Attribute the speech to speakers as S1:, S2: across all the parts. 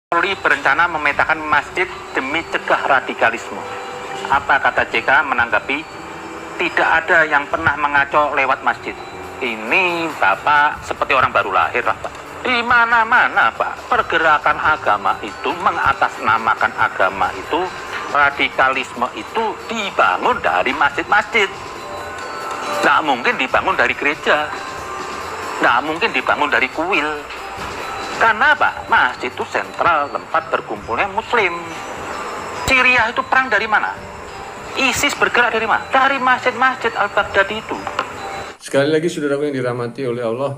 S1: Polri berencana memetakan masjid demi cegah radikalisme. Apa kata JK menanggapi? Tidak ada yang pernah mengaco lewat masjid. Ini Bapak seperti orang baru lahir lah Pak. Di mana-mana Pak, pergerakan agama itu, mengatasnamakan agama itu, radikalisme itu dibangun dari masjid-masjid. Nggak mungkin dibangun dari gereja, nggak mungkin dibangun dari kuil. Karena Pak, masjid itu sentral tempat berkumpulnya muslim. Syria itu perang dari mana? ISIS bergerak dari mana? Dari masjid-masjid Al-Baghdadi itu.
S2: Sekali lagi saudaraku yang dirahmati oleh Allah,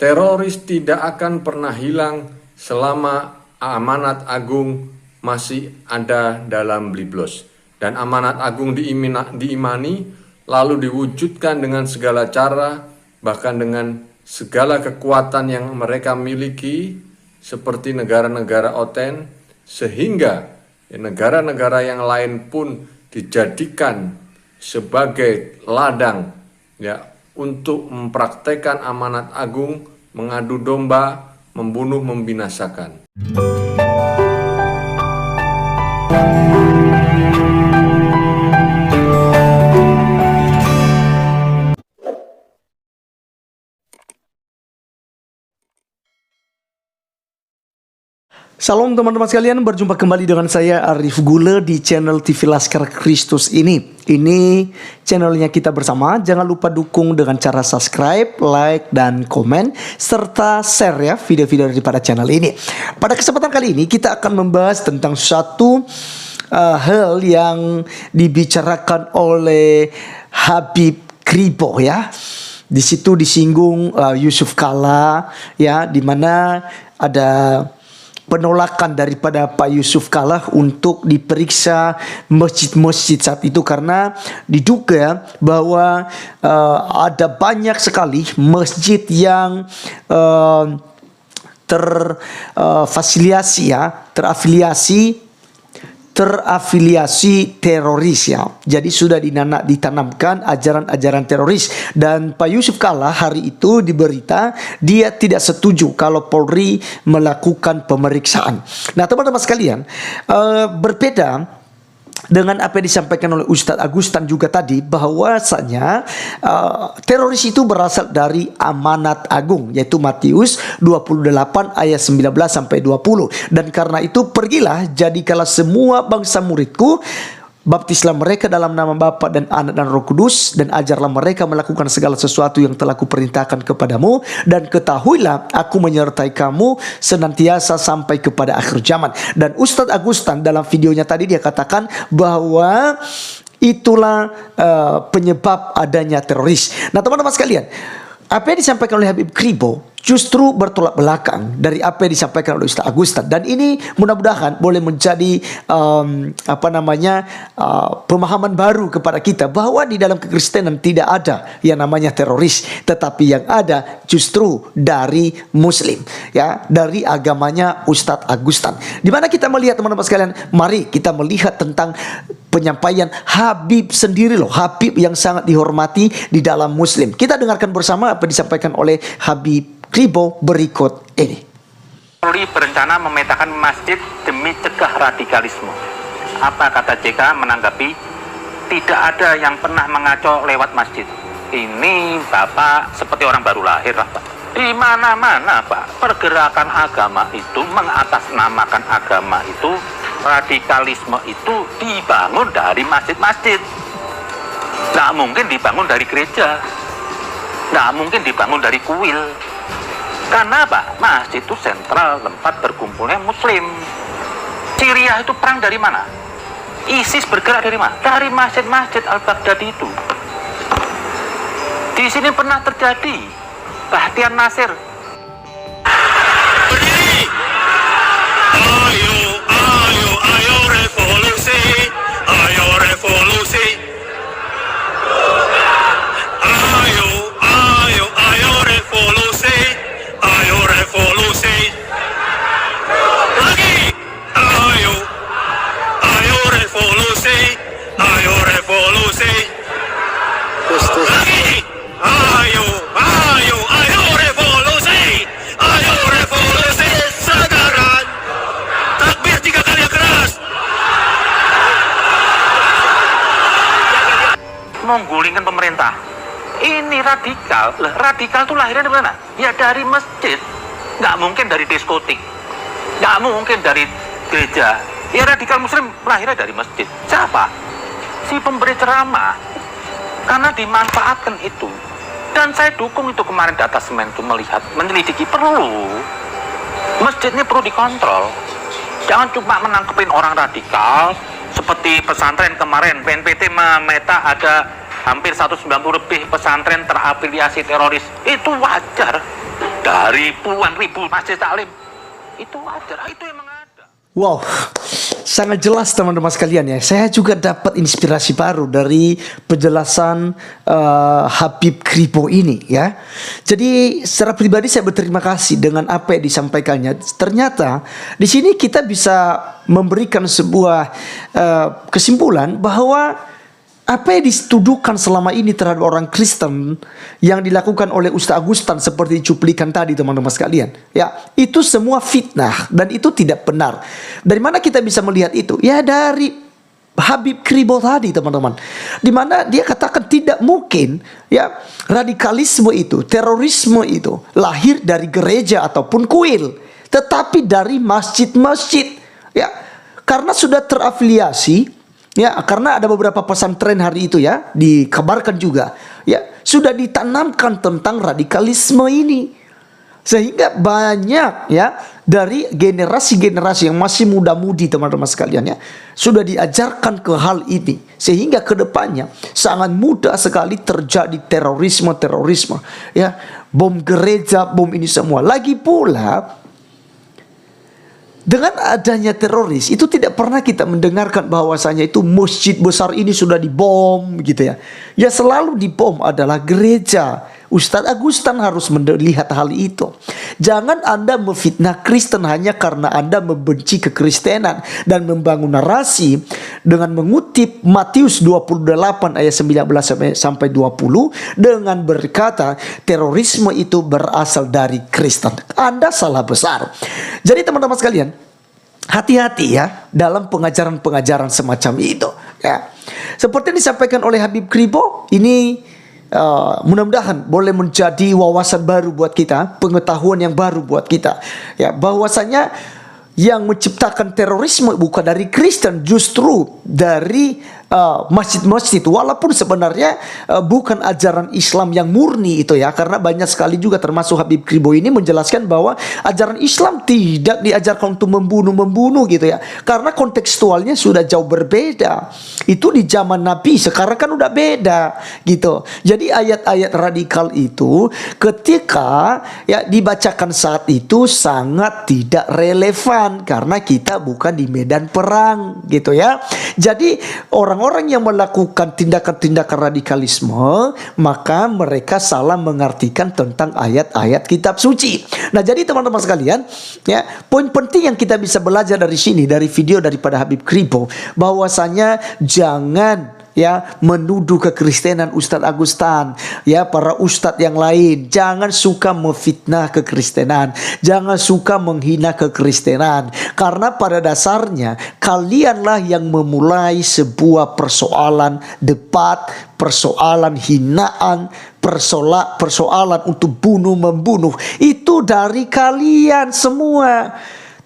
S2: teroris tidak akan pernah hilang selama amanat agung masih ada dalam Bliblos. Dan amanat agung diimani lalu diwujudkan dengan segala cara, bahkan dengan segala kekuatan yang mereka miliki seperti negara-negara oten, sehingga negara-negara yang lain pun dijadikan sebagai ladang ya untuk mempraktekkan amanat agung, mengadu domba, membunuh, membinasakan.
S3: Salam teman-teman sekalian, berjumpa kembali dengan saya Arif Gule di channel TV Laskar Kristus ini. Ini channelnya kita bersama. Jangan lupa dukung dengan cara subscribe, like, dan komen, serta share ya video-video daripada channel ini. Pada kesempatan kali ini kita akan membahas tentang satu hal yang dibicarakan oleh Habib Kribo ya. Di situ disinggung Yusuf Kalla ya, di mana ada penolakan daripada Pak Yusuf Kalla untuk diperiksa masjid-masjid saat itu karena diduga bahwa ada banyak sekali masjid yang terafiliasi teroris ya. Jadi sudah ditanamkan ajaran-ajaran teroris. Dan Pak Yusuf Kalla hari itu diberita dia tidak setuju kalau Polri melakukan pemeriksaan. Nah teman-teman sekalian, berbeda dengan apa yang disampaikan oleh Ustadz Agustan juga tadi, bahwasanya teroris itu berasal dari amanat agung, yaitu Matius 28 ayat 19 sampai 20. Dan karena itu pergilah, jadikanlah semua bangsa muridku, baptislah mereka dalam nama Bapa dan Anak dan Roh Kudus, dan ajarlah mereka melakukan segala sesuatu yang telah kuperintahkan kepadamu, dan ketahuilah aku menyertai kamu senantiasa sampai kepada akhir zaman. Dan Ustadz Agustan dalam videonya tadi dia katakan bahwa itulah penyebab adanya teroris. Nah teman-teman sekalian, apa yang disampaikan oleh Habib Kribo justru bertolak belakang dari apa yang disampaikan oleh Ustadz Agustan, dan ini mudah-mudahan boleh menjadi pemahaman baru kepada kita bahwa di dalam kekristenan tidak ada yang namanya teroris, tetapi yang ada justru dari Muslim ya, dari agamanya Ustadz Agustan. Di mana kita melihat teman-teman sekalian, mari kita melihat tentang penyampaian Habib sendiri loh, Habib yang sangat dihormati di dalam Muslim. Kita dengarkan bersama apa yang disampaikan oleh Habib Kribo berikut ini.
S1: Polri berencana memetakan masjid demi cegah radikalisme. Apa kata JK menanggapi? Tidak ada yang pernah mengaco lewat masjid. Ini Bapak seperti orang baru lahir lah Pak. Di mana-mana Pak, pergerakan agama itu, mengatasnamakan agama itu, radikalisme itu dibangun dari masjid-masjid. Nggak mungkin dibangun dari gereja, nggak mungkin dibangun dari kuil. Karena Pak, masjid itu sentral tempat berkumpulnya muslim. Syria itu perang dari mana? ISIS bergerak dari mana? Dari masjid-masjid Al-Baghdadi itu. Di sini pernah terjadi Bahtiar Nasir.
S4: Berdiri! Ayo, ayo, ayo revolusi! Ayo revolusi! Ayo, ayo, ayo revolusi! Ayo revolusi! Lagi! Ayo, ayo revolusi! Ayo revolusi! Lagi! Ayo, ayo, ayo revolusi!
S1: mau gulingkan pemerintah. Ini radikal. Lah, radikal itu lahirnya dari mana? Ya dari masjid. Nggak mungkin dari diskotik. Nggak mungkin dari gereja. Ya radikal muslim lahirnya dari masjid. Siapa? Si pemberi ceramah. Karena dimanfaatkan itu. Dan saya dukung itu kemarin di atas semen itu melihat, menyelidiki perlu. Masjid ini perlu dikontrol. Jangan cuma menangkepin orang radikal. Seperti pesantren kemarin, BNPT memeta ada hampir 190 lebih pesantren terafiliasi teroris. Itu wajar. Dari puluhan ribu masjid taklim. Itu wajar, itu emang ada.
S3: Wow, sangat jelas teman-teman sekalian ya. Saya juga dapat inspirasi baru dari penjelasan Habib Kribo ini ya. Jadi secara pribadi saya berterima kasih dengan apa yang disampaikannya. Ternyata di sini kita bisa memberikan sebuah kesimpulan bahwa apa yang dituduhkan selama ini terhadap orang Kristen yang dilakukan oleh Ustaz Agustan seperti cuplikan tadi teman-teman sekalian, ya, itu semua fitnah dan itu tidak benar. Dari mana kita bisa melihat itu? Ya dari Habib Kribo tadi teman-teman, di mana dia katakan tidak mungkin ya radikalisme itu, terorisme itu lahir dari gereja ataupun kuil, tetapi dari masjid-masjid, ya, karena sudah terafiliasi. Ya, karena ada beberapa pesantren hari itu ya, dikabarkan juga, ya, sudah ditanamkan tentang radikalisme ini. Sehingga banyak ya dari generasi-generasi yang masih muda-mudi teman-teman sekalian ya, sudah diajarkan ke hal ini. Sehingga kedepannya sangat mudah sekali terjadi terorisme ya, bom gereja, bom ini semua. Lagi pula dengan adanya teroris itu tidak pernah kita mendengarkan bahwasanya itu masjid besar ini sudah dibom gitu ya. Ya selalu dibom adalah gereja. Ustadz Agustan harus melihat hal itu. Jangan Anda memfitnah Kristen hanya karena Anda membenci kekristenan dan membangun narasi dengan mengutip Matius 28 ayat 19 sampai 20 dengan berkata terorisme itu berasal dari Kristen. Anda salah besar. Jadi teman-teman sekalian, hati-hati ya dalam pengajaran-pengajaran semacam itu ya. Seperti yang disampaikan oleh Habib Kribo ini, mudah-mudahan boleh menjadi wawasan baru buat kita, pengetahuan yang baru buat kita ya, bahwasanya yang menciptakan terorisme bukan dari Kristen, justru dari masjid-masjid. Walaupun sebenarnya bukan ajaran Islam yang murni itu ya, karena banyak sekali juga termasuk Habib Kribo ini menjelaskan bahwa ajaran Islam tidak diajarkan untuk membunuh gitu ya, karena kontekstualnya sudah jauh berbeda. Itu di zaman Nabi, sekarang kan udah beda gitu. Jadi ayat-ayat radikal itu ketika ya dibacakan saat itu sangat tidak relevan karena kita bukan di medan perang gitu ya. Jadi orang-orang yang melakukan tindakan-tindakan radikalisme, maka mereka salah mengartikan tentang ayat-ayat kitab suci. Nah, jadi teman-teman sekalian, ya, poin penting yang kita bisa belajar dari sini, dari video daripada Habib Kribo, bahwasanya jangan ya menuduh kekristenan Ustadz Agustan, ya para ustadz yang lain. Jangan suka memfitnah kekristenan, jangan suka menghina kekristenan, karena pada dasarnya kalianlah yang memulai sebuah persoalan debat, persoalan hinaan, persoalan untuk bunuh-membunuh. Itu dari kalian semua.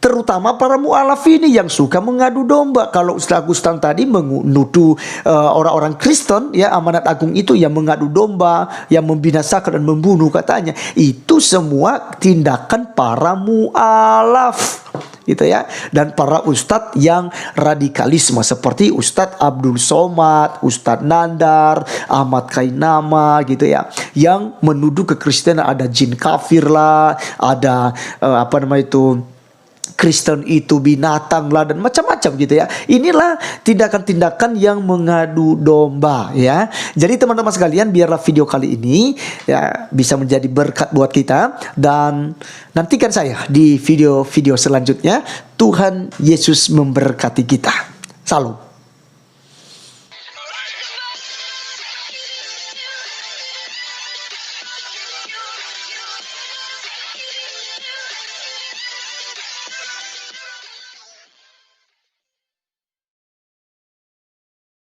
S3: Terutama para mu'alaf ini yang suka mengadu domba. Kalau Ustaz Agustan tadi menuduh orang-orang Kristen, ya amanat agung itu yang mengadu domba, yang membinasakan dan membunuh katanya. Itu semua tindakan para mu'alaf gitu ya, dan para ustadz yang radikalisme seperti Ustadz Abdul Somad, Ustadz Nandar, Ahmad Kainama gitu ya, yang menuduh kekristenan ada jin kafir lah, ada Kristen itu binatang lah dan macam-macam gitu ya. Inilah tindakan-tindakan yang mengadu domba ya. Jadi teman-teman sekalian, biarlah video kali ini ya bisa menjadi berkat buat kita, dan nantikan saya di video-video selanjutnya. Tuhan Yesus memberkati kita. Salam.